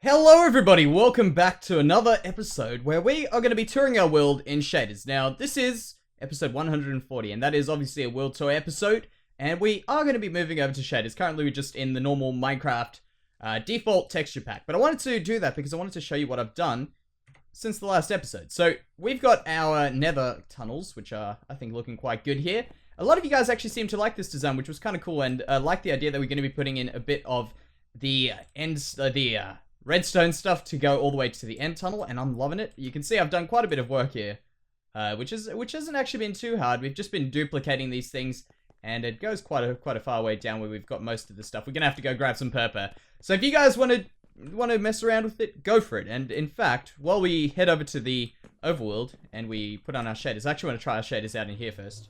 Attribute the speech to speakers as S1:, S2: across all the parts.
S1: Hello everybody, welcome back to another episode where we are going to be touring our world in shaders. Now, this is episode 140, and that is obviously a world tour episode, and we are going to be moving over to shaders. Currently, we're just in the normal Minecraft default texture pack, but I wanted to do that because I wanted to show you what I've done since the last episode. So, we've got our nether tunnels, which are, I think, looking quite good here. A lot of you guys actually seem to like this design, which was kind of cool, and like the idea that we're going to be putting in a bit of the redstone stuff to go all the way to the end tunnel, and I'm loving it. You can see I've done quite a bit of work here, which hasn't actually been too hard. We've just been duplicating these things, and it goes quite a far way down where we've got most of the stuff. We're gonna have to go grab some purple. So if you guys want to mess around with it, go for it. And in fact, while we head over to the overworld and we put on our shaders, I actually want to try our shaders out in here first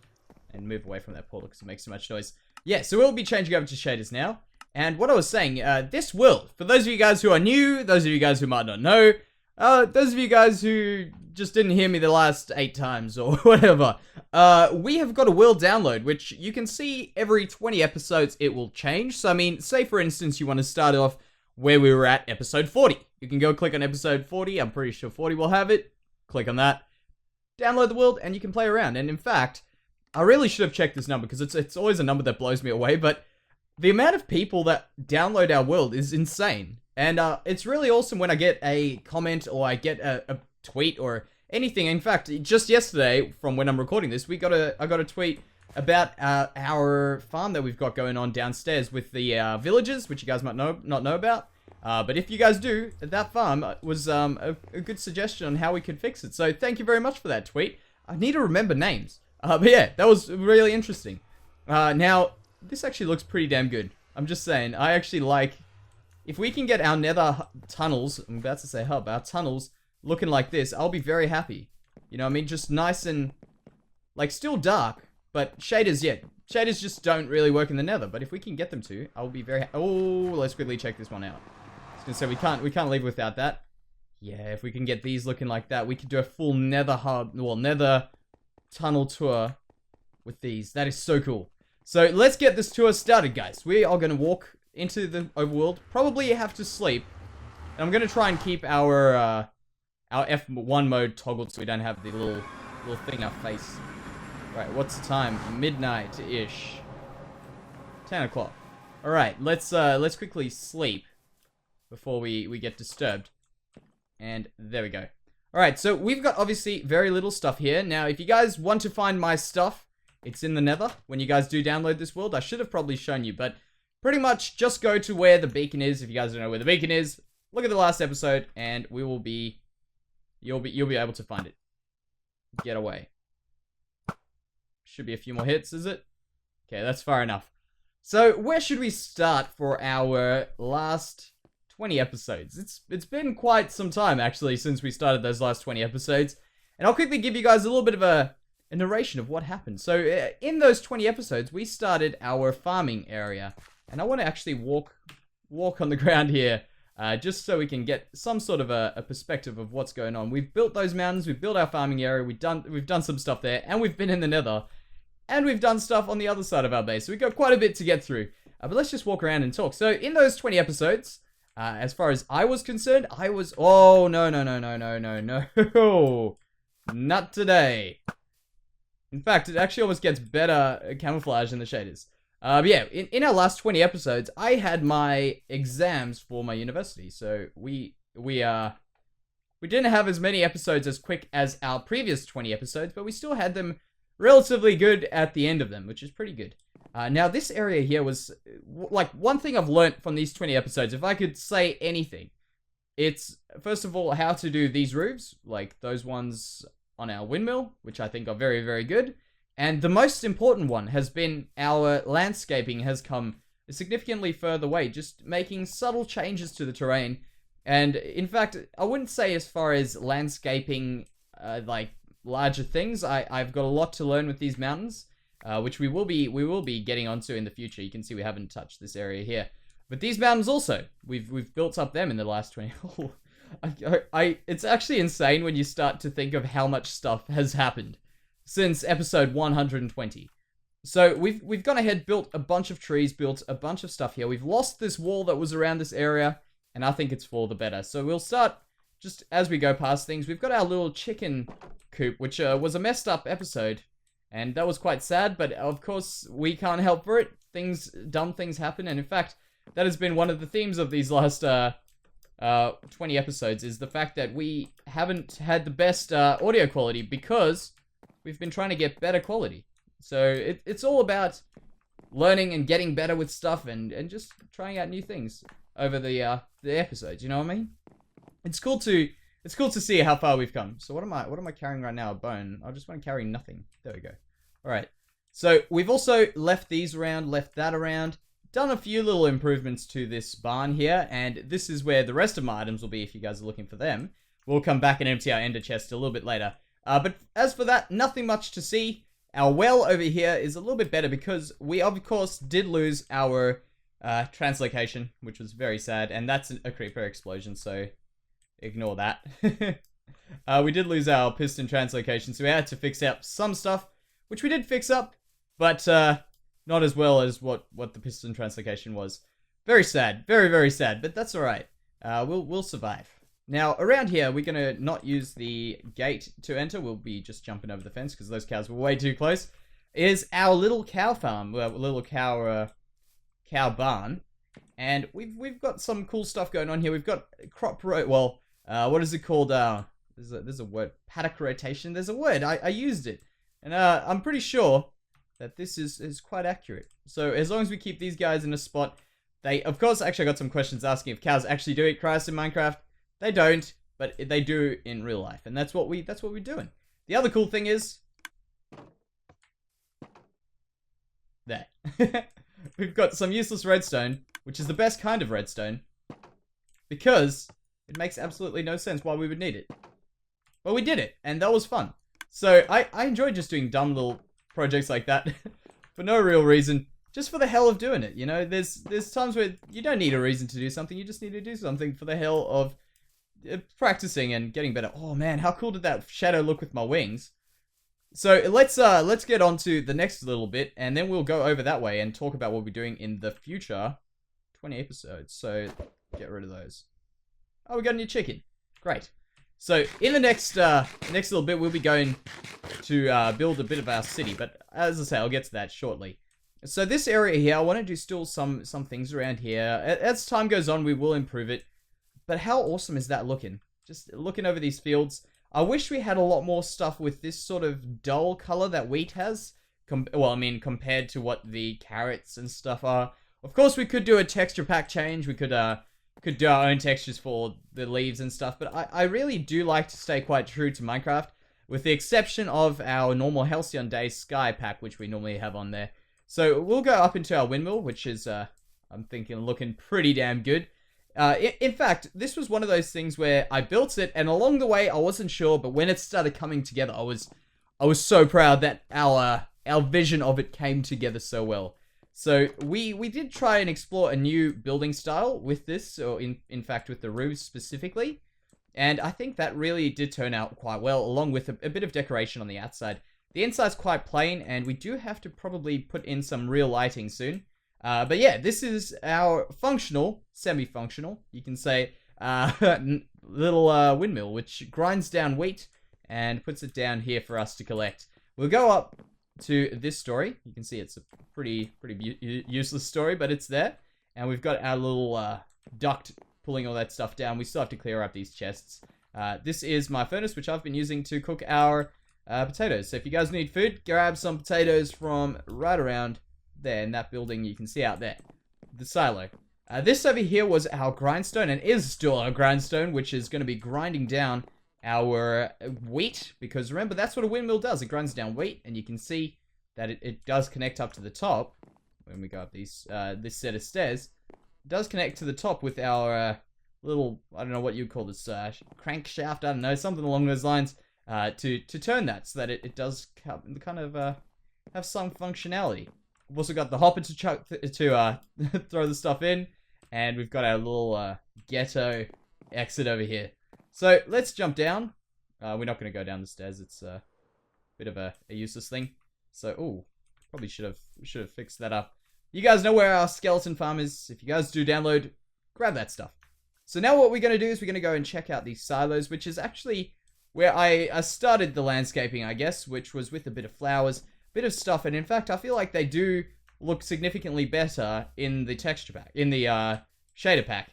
S1: and move away from that portal because it makes so much noise. Yeah, so we'll be changing over to shaders now. And what I was saying, this world, for those of you guys who are new, those of you guys who might not know, those of you guys who just didn't hear me the last 8 times or whatever, we have got a world download, which you can see every 20 episodes it will change. So, I mean, say for instance you want to start off where we were at episode 40. You can go click on episode 40, I'm pretty sure 40 will have it. Click on that, download the world, and you can play around. And in fact, I really should have checked this number, because it's always a number that blows me away, but the amount of people that download our world is insane. And it's really awesome when I get a comment or I get a tweet or anything. In fact, just yesterday, from when I'm recording this, I got a tweet about our farm that we've got going on downstairs with the villagers, which you guys might not know about. But if you guys do, that farm was a good suggestion on how we could fix it. So thank you very much for that tweet. I need to remember names. But yeah, that was really interesting. Now, this actually looks pretty damn good. I'm just saying, I actually like, if we can get our nether tunnels, I'm about to say hub, our tunnels looking like this, I'll be very happy. You know what I mean? Just nice and, like, still dark, but shaders, yeah. Shaders just don't really work in the nether, but if we can get them to, I'll be very oh, let's quickly check this one out. I was gonna say, we can't leave without that. Yeah, if we can get these looking like that, we could do a full nether hub, well, nether tunnel tour with these. That is so cool. So let's get this tour started, guys. We are going to walk into the overworld. Probably have to sleep. And I'm going to try and keep our F1 mode toggled so we don't have the little thing in our face. Right, what's the time? Midnight-ish. 10 o'clock. Alright, let's quickly sleep before we get disturbed. And there we go. Alright, so we've got obviously very little stuff here. Now, if you guys want to find my stuff, it's in the nether. When you guys do download this world, I should have probably shown you, but pretty much just go to where the beacon is. If you guys don't know where the beacon is, look at the last episode, and you'll be able to find it. Get away. Should be a few more hits, is it? Okay, that's far enough. So where should we start for our last 20 episodes? It's been quite some time actually since we started those last 20 episodes, and I'll quickly give you guys a little bit of a narration of what happened. So in those 20 episodes, we started our farming area, and I want to actually walk on the ground here, just so we can get some sort of a perspective of what's going on. We've built those mountains, we've built our farming area, we've done some stuff there, and we've been in the nether, and we've done stuff on the other side of our base. So we've got quite a bit to get through, but let's just walk around and talk. So in those 20 episodes, as far as I was concerned, oh no, not today. In fact, it actually almost gets better camouflage in the shaders. But yeah, in our last 20 episodes, I had my exams for my university. So we didn't have as many episodes as quick as our previous 20 episodes, but we still had them relatively good at the end of them, which is pretty good. Now, this area here was, like, one thing I've learnt from these 20 episodes, if I could say anything, it's, first of all, how to do these roofs, like those ones on our windmill, which I think are very, very good. And the most important one has been our landscaping has come a significantly further way, just making subtle changes to the terrain. And in fact, I wouldn't say as far as landscaping, like larger things, I've got a lot to learn with these mountains, which we will be getting onto in the future. You can see we haven't touched this area here. But these mountains also, we've built up them in the last 20. It's actually insane when you start to think of how much stuff has happened since episode 120. So we've gone ahead, built a bunch of trees, built a bunch of stuff here. We've lost this wall that was around this area, and I think it's for the better. So we'll start just as we go past things. We've got our little chicken coop, which was a messed up episode, and that was quite sad, but of course we can't help for it. Dumb things happen, and in fact, that has been one of the themes of these last 20 episodes, is the fact that we haven't had the best audio quality because we've been trying to get better quality. So it's all about learning and getting better with stuff and just trying out new things over the episodes, you know what I mean? It's cool to see how far we've come. So what am I carrying right now? A bone. I just want to carry nothing. There we go. All right. So we've also left these around, left that around, done a few little improvements to this barn here, and this is where the rest of my items will be if you guys are looking for them. We'll come back and empty our ender chest a little bit later. But as for that, nothing much to see. Our well over here is a little bit better because we, of course, did lose our translocation, which was very sad, and that's a creeper explosion, so ignore that. We did lose our piston translocation, so we had to fix up some stuff, which we did fix up, but not as well as what the piston translocation was. Very sad, very, very sad, but that's alright. We'll survive. Now, around here, we're going to not use the gate to enter. We'll be just jumping over the fence because those cows were way too close. Is our little cow farm, little cow barn. And we've got some cool stuff going on here. We've got crop what is it called? There's a word, paddock rotation. There's a word, I used it. And I'm pretty sure that this is quite accurate. So as long as we keep these guys in a spot, of course, actually I got some questions asking if cows actually do eat grass in Minecraft. They don't, but they do in real life, and that's what we're doing. The other cool thing is that we've got some useless redstone, which is the best kind of redstone, because it makes absolutely no sense why we would need it. But we did it, and that was fun. So I enjoy just doing dumb little projects like that for no real reason, just for the hell of doing it. You know, there's times where you don't need a reason to do something, you just need to do something for the hell of practicing and getting better. Oh man, how cool did that shadow look with my wings? So let's get on to the next little bit, and then we'll go over that way and talk about what we're doing in the future 20 episodes. So get rid of those. Oh, we got a new chicken. Great. So in the next little bit, we'll be going to build a bit of our city, but as I say, I'll get to that shortly. So this area here, I want to do still some things around here. As time goes on, we will improve it. But how awesome is that looking? Just looking over these fields. I wish we had a lot more stuff with this sort of dull color that wheat has. Compared to what the carrots and stuff are. Of course, we could do a texture pack change. We could do our own textures for the leaves and stuff. But I really do like to stay quite true to Minecraft, with the exception of our normal Halcyon Day sky pack, which we normally have on there. So we'll go up into our windmill, which is, I'm thinking, looking pretty damn good. In fact, this was one of those things where I built it, and along the way, I wasn't sure, but when it started coming together, I was so proud that our vision of it came together so well. So we did try and explore a new building style with this, or in fact with the roofs specifically, and I think that really did turn out quite well, along with a bit of decoration on the outside. The inside's quite plain, and we do have to probably put in some real lighting soon. But yeah, this is our functional, semi-functional, you can say, little windmill, which grinds down wheat and puts it down here for us to collect. We'll go up to this story. You can see it's a pretty useless story, but it's there. And we've got our little duct pulling all that stuff down. We still have to clear up these chests. This is my furnace, which I've been using to cook our potatoes. So if you guys need food, grab some potatoes from right around there in that building you can see out there. The silo. This over here was our grindstone, and is still our grindstone, which is going to be grinding down our wheat, because remember, that's what a windmill does. It grinds down wheat, and you can see that it does connect up to the top. When we go up these this set of stairs, it does connect to the top with our little, I don't know what you'd call this, crankshaft, I don't know, something along those lines, to turn that, so that it does kind of have some functionality. We've also got the hopper to throw the stuff in, and we've got our little ghetto exit over here. So let's jump down. We're not going to go down the stairs. It's a bit of a useless thing. So, probably should have fixed that up. You guys know where our skeleton farm is. If you guys do download, grab that stuff. So now what we're going to do is we're going to go and check out these silos, which is actually where I started the landscaping, I guess, which was with a bit of flowers, bit of stuff, and in fact, I feel like they do look significantly better in the texture pack, in the shader pack.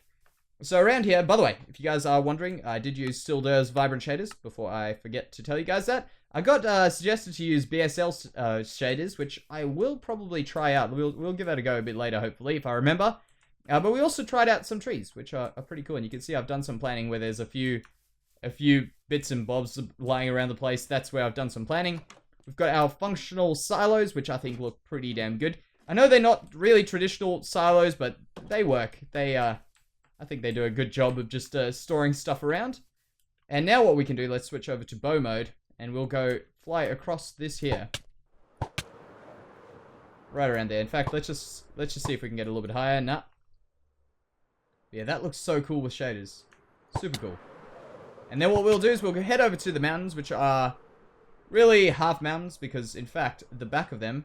S1: So around here, by the way, if you guys are wondering, I did use Stilder's Vibrant Shaders before I forget to tell you guys that. I got suggested to use BSL shaders, which I will probably try out. We'll give that a go a bit later, hopefully, if I remember. But we also tried out some trees, which are pretty cool, and you can see I've done some planning where there's a few bits and bobs lying around the place. That's where I've done some planning. We've got our functional silos, which I think look pretty damn good. I know they're not really traditional silos, but they work. I think they do a good job of just storing stuff around. And now what we can do, let's switch over to bow mode, and we'll go fly across this here. Right around there. In fact, let's just see if we can get a little bit higher. Nah. Yeah, that looks so cool with shaders. Super cool. And then what we'll do is we'll head over to the mountains, which are really half mountains, because in fact, the back of them...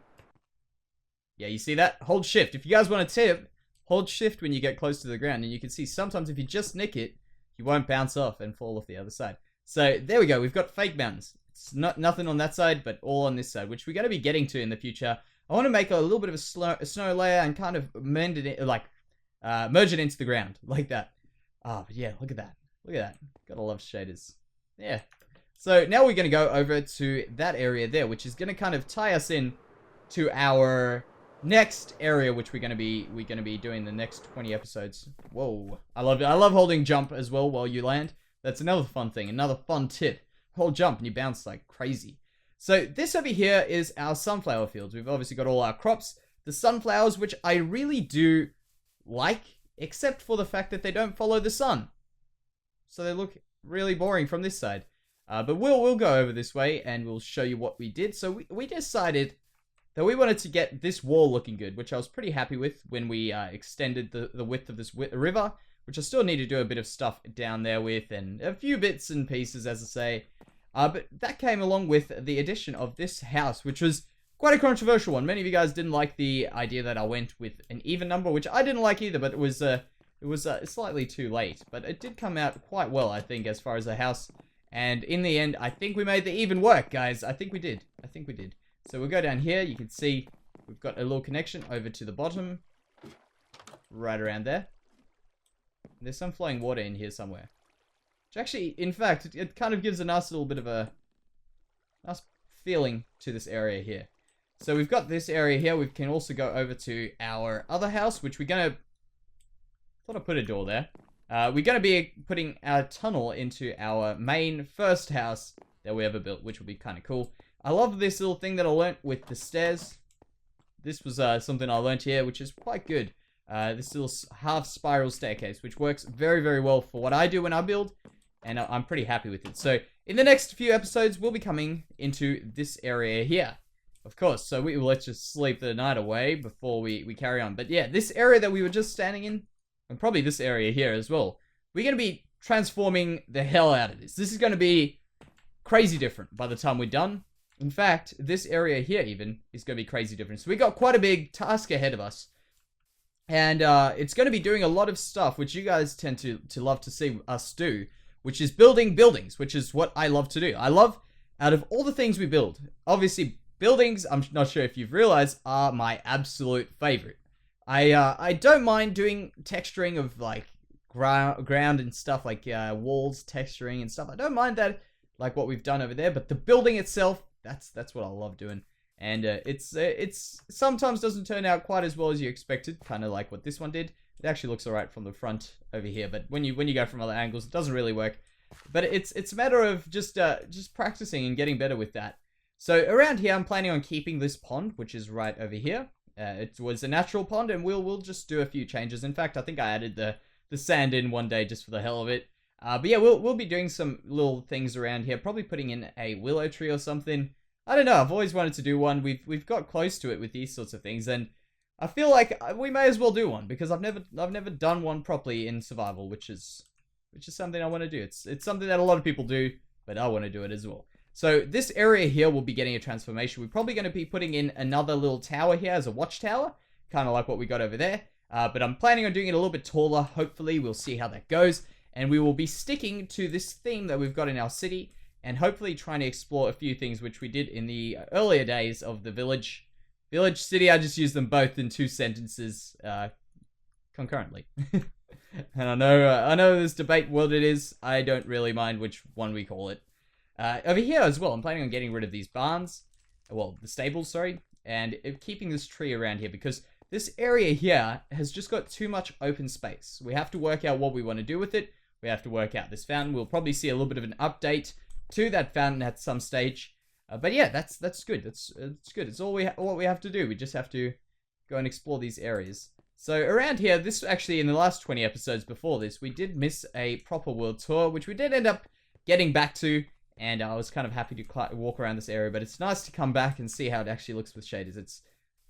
S1: Yeah, you see that? Hold shift. If you guys want a tip, hold shift when you get close to the ground, and you can see sometimes if you just nick it, you won't bounce off and fall off the other side. So there we go. We've got fake mountains. It's nothing on that side, but all on this side, which we're going to be getting to in the future. I want to make a little bit of a snow layer and kind of mend it, like merge it into the ground like that. Oh, but yeah, look at that. Look at that. Gotta love shaders. Yeah. So now we're going to go over to that area there, which is going to kind of tie us in to our next area, which we're going to be doing the next 20 episodes. Whoa. I love it. I love holding jump as well while you land. That's another fun thing, another fun tip. Hold jump and you bounce like crazy. So this over here is our sunflower fields. We've obviously got all our crops. The sunflowers, which I really do like, except for the fact that they don't follow the sun. So they look really boring from this side. But we'll go over this way and we'll show you what we did. So we decided that we wanted to get this wall looking good, which I was pretty happy with when we extended the width of this river, which I still need to do a bit of stuff down there with, and a few bits and pieces, as I say. But that came along with the addition of this house, which was quite a controversial one. Many of you guys didn't like the idea that I went with an even number, which I didn't like either, but it was slightly too late. But it did come out quite well, I think, as far as the house. And in the end, I think we made the even work, guys. I think we did. So we'll go down here. You can see we've got a little connection over to the bottom. Right around there. There's some flowing water in here somewhere. Which actually, in fact, it kind of gives a nice little bit of a nice feeling to this area here. So we've got this area here. We can also go over to our other house, which we're going to... thought I put a door there. We're going to be putting our tunnel into our main first house that we ever built, which will be kind of cool. I love this little thing that I learnt with the stairs. This was something I learnt here, which is quite good. This little half spiral staircase, which works very, very well for what I do when I build. And I'm pretty happy with it. So in the next few episodes, we'll be coming into this area here. Of course, so let's just sleep the night away before we carry on. But yeah, this area that we were just standing in, and probably this area here as well, we're going to be transforming the hell out of this. This is going to be crazy different by the time we're done. In fact, this area here even is going to be crazy different. So we got quite a big task ahead of us. And it's going to be doing a lot of stuff, which you guys tend to love to see us do, which is building buildings, which is what I love to do. I love, out of all the things we build, obviously buildings, I'm not sure if you've realized, are my absolute favorite. I don't mind doing texturing of like ground and stuff, like walls texturing and stuff. I don't mind that, like what we've done over there, but the building itself, that's what I love doing. And it's sometimes doesn't turn out quite as well as you expected, kind of like what this one did. It actually looks alright from the front over here, but when you go from other angles, it doesn't really work. But it's a matter of just practicing and getting better with that. So around here, I'm planning on keeping this pond, which is right over here. It was a natural pond, and we'll just do a few changes. In fact, I think I added the sand in one day just for the hell of it. But yeah, we'll be doing some little things around here, probably putting in a willow tree or something. I don't know, I've always wanted to do one. We've got close to it with these sorts of things, and I feel like we may as well do one, because I've never done one properly in survival, which is something I want to do. It's something that a lot of people do, but I want to do it as well. So this area here will be getting a transformation. We're probably going to be putting in another little tower here as a watchtower, kind of like what we got over there. But I'm planning on doing it a little bit taller. Hopefully, we'll see how that goes. And we will be sticking to this theme that we've got in our city, and hopefully trying to explore a few things which we did in the earlier days of the village. Village, city, I just use them both in 2 sentences concurrently. And I know there's debate what it is. I don't really mind which one we call it. Over here as well, I'm planning on getting rid of these barns. Well, the stables, sorry. And keeping this tree around here, because this area here has just got too much open space. We have to work out what we want to do with it. We have to work out this fountain. We'll probably see a little bit of an update to that fountain at some stage. But yeah, that's good. It's good. It's all what we have to do. We just have to go and explore these areas. So around here, this actually in the last 20 episodes before this, we did miss a proper world tour, which we did end up getting back to. And I was kind of happy to walk around this area, but it's nice to come back and see how it actually looks with shaders. It's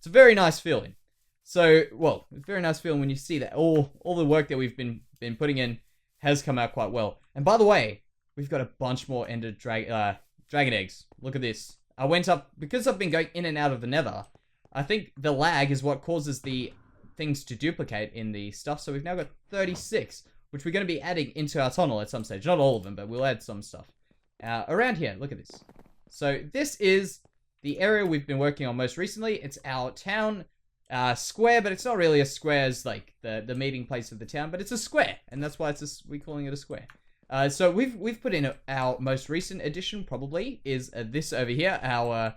S1: a very nice feeling. So, well, it's a very nice feeling when you see that all the work that we've been putting in has come out quite well. And by the way, we've got a bunch more ender dragon eggs. Look at this. I went up, because I've been going in and out of the nether, I think the lag is what causes the things to duplicate in the stuff. So we've now got 36, which we're going to be adding into our tunnel at some stage. Not all of them, but we'll add some stuff. Around here, look at this. So this is the area we've been working on most recently. It's our town square, but it's not really a square as like the meeting place of the town, but it's a square, and that's why we're calling it a square. So we've put in our most recent addition, probably, is this over here, our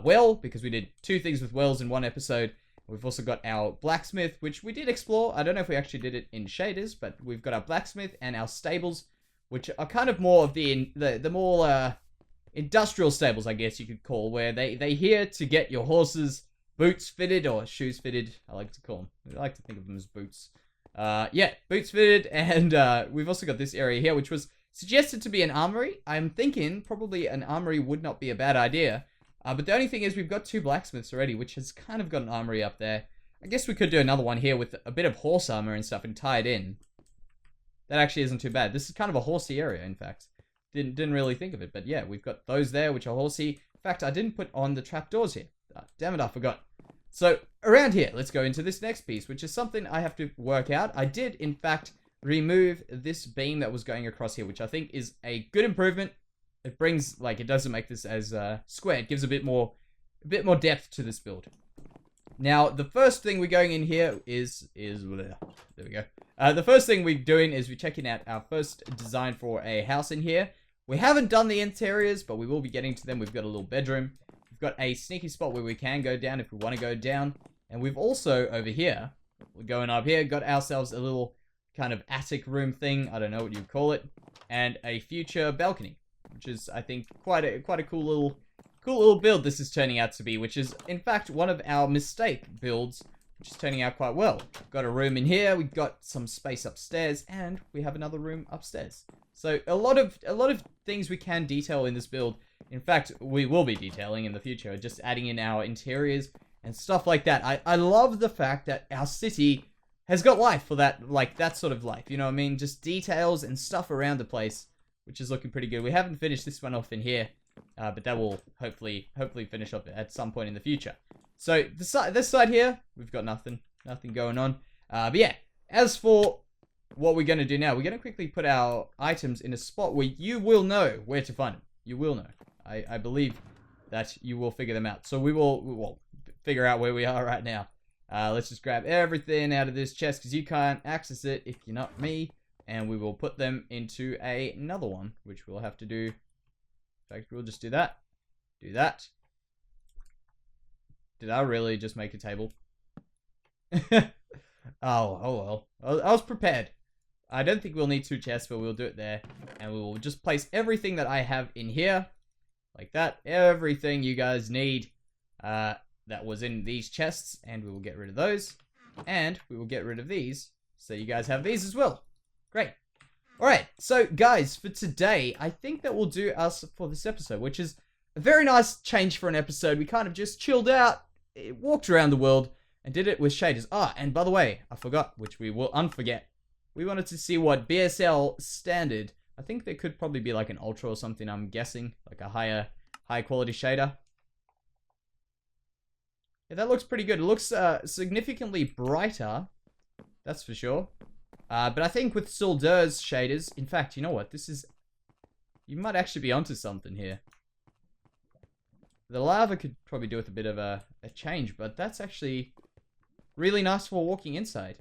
S1: well, because we did 2 things with wells in 1 episode. We've also got our blacksmith, which we did explore. I don't know if we actually did it in shaders, but we've got our blacksmith and our stables, which are kind of more of the more industrial stables, I guess you could call, where they here to get your horses boots fitted, or shoes fitted, I like to call them. I like to think of them as boots. Yeah, boots fitted, and we've also got this area here, which was suggested to be an armory. I'm thinking probably an armory would not be a bad idea, but the only thing is we've got 2 blacksmiths already, which has kind of got an armory up there. I guess we could do another one here with a bit of horse armor and stuff and tie it in. That actually isn't too bad. This is kind of a horsey area, in fact. Didn't really think of it, but yeah, we've got those there, which are horsey. In fact, I didn't put on the trapdoors here. Damn it, I forgot. So, around here, let's go into this next piece, which is something I have to work out. I did, in fact, remove this beam that was going across here, which I think is a good improvement. It brings, like, it doesn't make this as square. It gives a bit more depth to this build. Now, the first thing we're going in here is there we go. The first thing we're doing is we're checking out our first design for a house in here. We haven't done the interiors, but we will be getting to them. We've got a little bedroom. We've got a sneaky spot where we can go down if we want to go down. And we've also, over here, we're going up here, got ourselves a little kind of attic room thing. I don't know what you call it. And a future balcony, which is, I think, quite a cool little build this is turning out to be, which is, in fact, one of our mistake builds, which is turning out quite well. We've got a room in here, we've got some space upstairs, and we have another room upstairs. So a lot of things we can detail in this build. In fact, we will be detailing in the future, just adding in our interiors and stuff like that. I love the fact that our city has got life for that, like, that sort of life, you know what I mean? Just details and stuff around the place, which is looking pretty good. We haven't finished this one off in here, but that will hopefully finish up at some point in the future. So this side here, we've got nothing going on. But yeah, as for what we're going to do now, we're going to quickly put our items in a spot where you will know where to find them. You will know. I believe that you will figure them out. So we will figure out where we are right now. Let's just grab everything out of this chest, because you can't access it if you're not me. And we will put them into another one, which we'll have to do. In fact, we'll just do that. Do that. Did I really just make a table? Oh well. I was prepared. I don't think we'll need 2 chests, but we'll do it there. And we will just place everything that I have in here. Like that. Everything you guys need that was in these chests. And we will get rid of those. And we will get rid of these. So you guys have these as well. Great. Alright, so guys, for today, I think that will do us for this episode, which is a very nice change for an episode. We kind of just chilled out, walked around the world, and did it with shaders. Ah, and by the way, I forgot, which we will unforget. We wanted to see what BSL standard, I think there could probably be like an ultra or something, I'm guessing, like a high quality shader. Yeah, that looks pretty good. It looks significantly brighter That's for sure. But I think with Sildur's shaders, in fact, you know what? You might actually be onto something here. The lava could probably do with a bit of a change, but that's actually really nice for walking inside.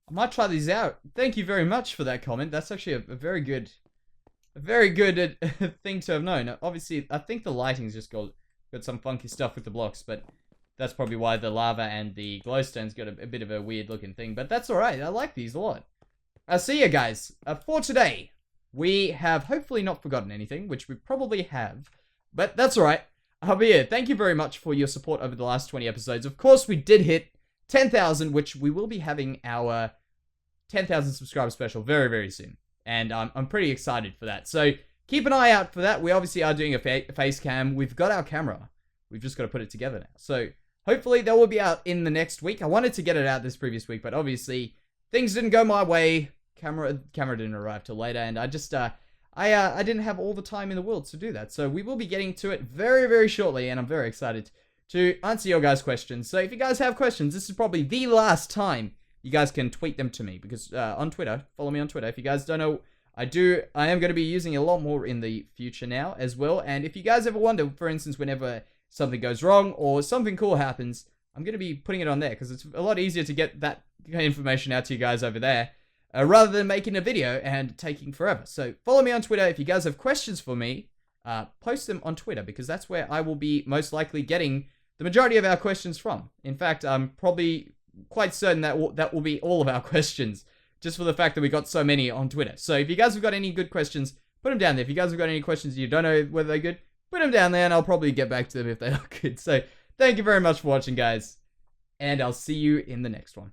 S1: I might try these out. Thank you very much for that comment. That's actually a very good thing to have known. Obviously, I think the lighting's just got some funky stuff with the blocks, but that's probably why the lava and the glowstone's got a bit of a weird looking thing. But that's alright. I like these a lot. I'll see you guys. For today, we have hopefully not forgotten anything, which we probably have. But that's alright. I'll be here. Thank you very much for your support over the last 20 episodes. Of course, we did hit 10,000, which we will be having our 10,000 subscriber special very, very soon. And I'm pretty excited for that. So keep an eye out for that. We obviously are doing a face cam. We've got our camera. We've just got to put it together now. So hopefully that will be out in the next week. I wanted to get it out this previous week, but obviously things didn't go my way. Camera didn't arrive till later, and I just I didn't have all the time in the world to do that. So we will be getting to it very, very shortly, and I'm very excited to answer your guys' questions. So if you guys have questions, this is probably the last time you guys can tweet them to me, because on Twitter, follow me on Twitter. If you guys don't know, I am going to be using it a lot more in the future now as well. And if you guys ever wonder, for instance, whenever something goes wrong or something cool happens, I'm going to be putting it on there, because it's a lot easier to get that information out to you guys over there, rather than making a video and taking forever. So follow me on Twitter. If you guys have questions for me, post them on Twitter, because that's where I will be most likely getting the majority of our questions from. In fact, I'm probably quite certain that will be all of our questions, just for the fact that we got so many on Twitter. So if you guys have got any good questions, put them down there. If you guys have got any questions you don't know whether they're good, put them down there, and I'll probably get back to them if they are good. So thank you very much for watching, guys, and I'll see you in the next one.